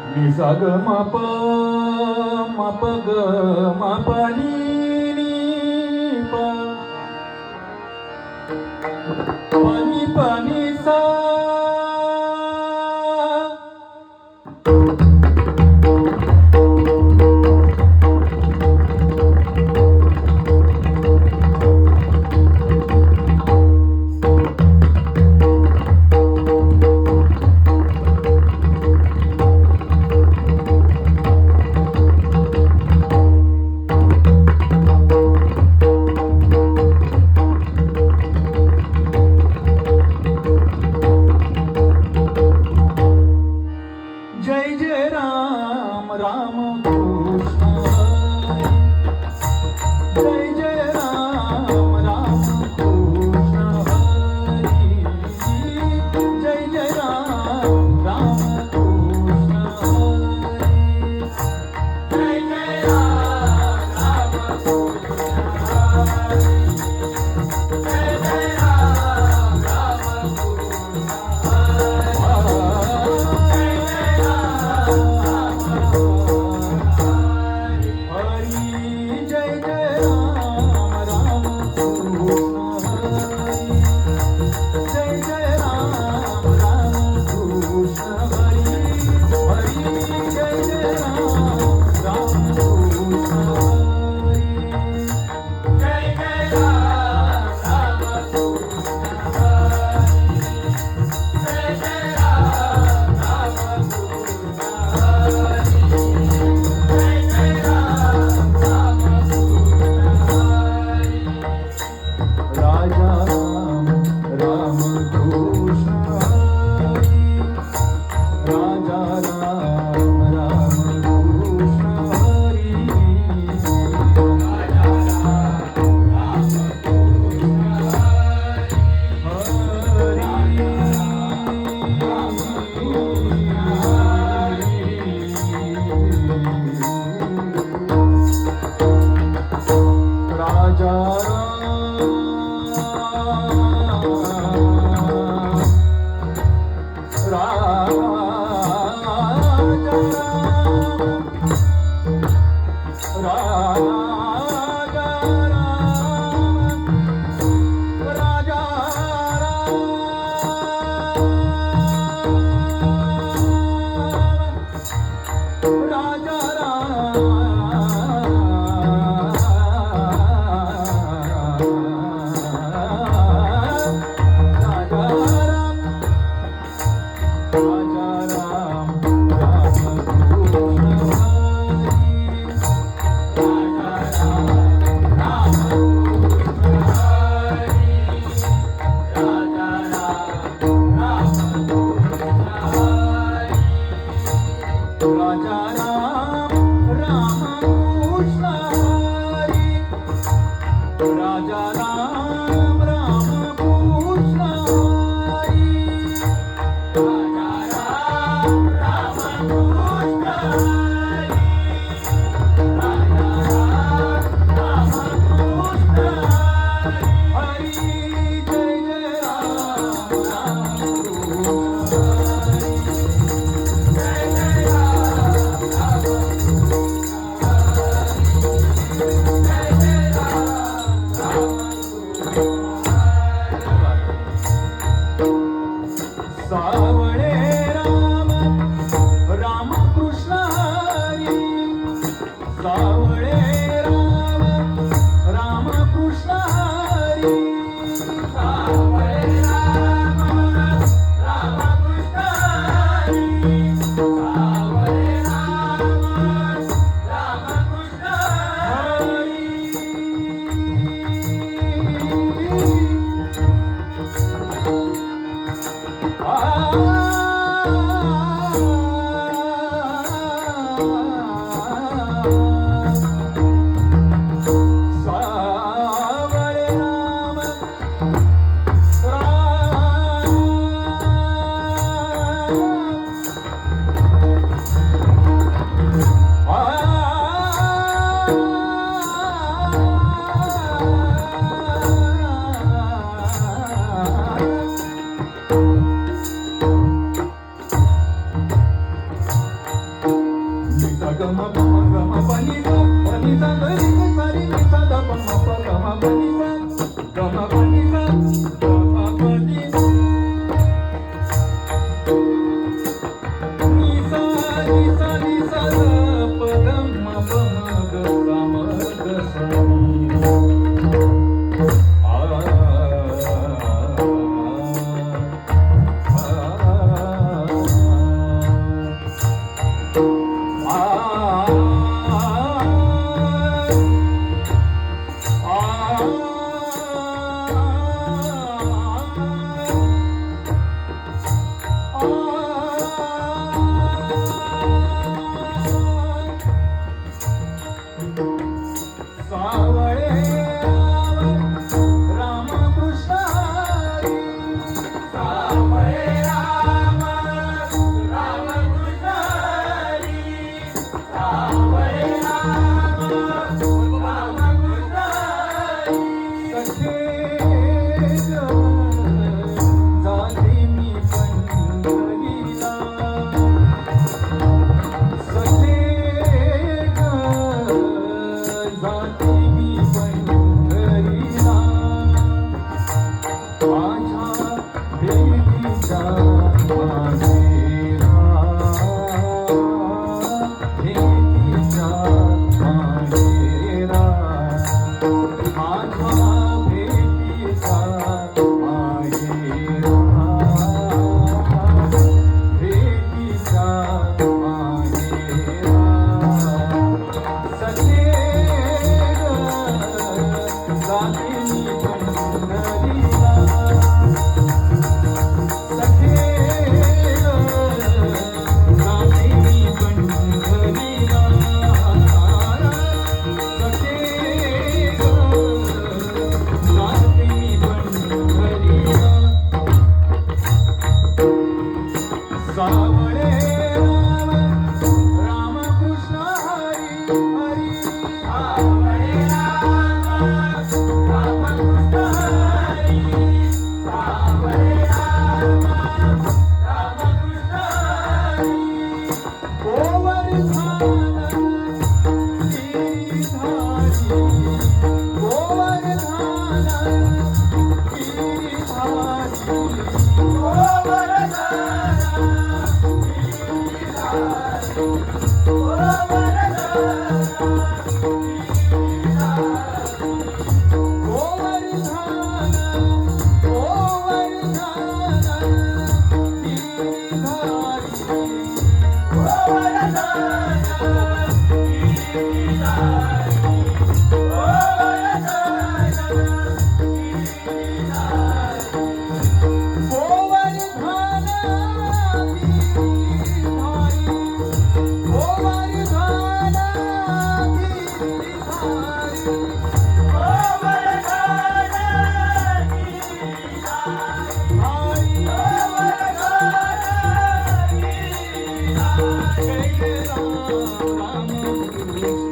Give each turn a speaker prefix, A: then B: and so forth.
A: नि सा ग म प ग म प नि प प नि सा जय जय राम राम कृष्ण जय जय राम राम कृष्ण हरी जय जय राम राम कृष्ण हरी जय जय राम राम कृष्ण हरी जय जय राम राम म प म ग म प नि सा ग रि ग सा रि नि सा द प म प ग म प नि सा ग म प नि सा ग म प नि सा नि सा नि सा नि सा ग प ग म प म ग सा म ग सा नि आ सावळे राम कृष्ण हरी सावळे राम कृष्ण हरी सावळे राम कृष्ण हरी सखे जाते मी पंढरीला सखे जाते मी पंढरीला माझ्या भेटीच्या मागेरा भेटीच्या मागेरा माझ्या भेटीच्या मागेरा भेटीच्या मागेरा सखे जाते मी पंढरीला सखे जाते मी पंढरीला सखे जाते मी पंढरीला सावळे राम कृष्ण हरी हरी सावळे राम कृष्ण हरी सावळे राम कृष्ण हरी गोवर्धन गिरिधारी गोवर्धन गिरिधारी Ram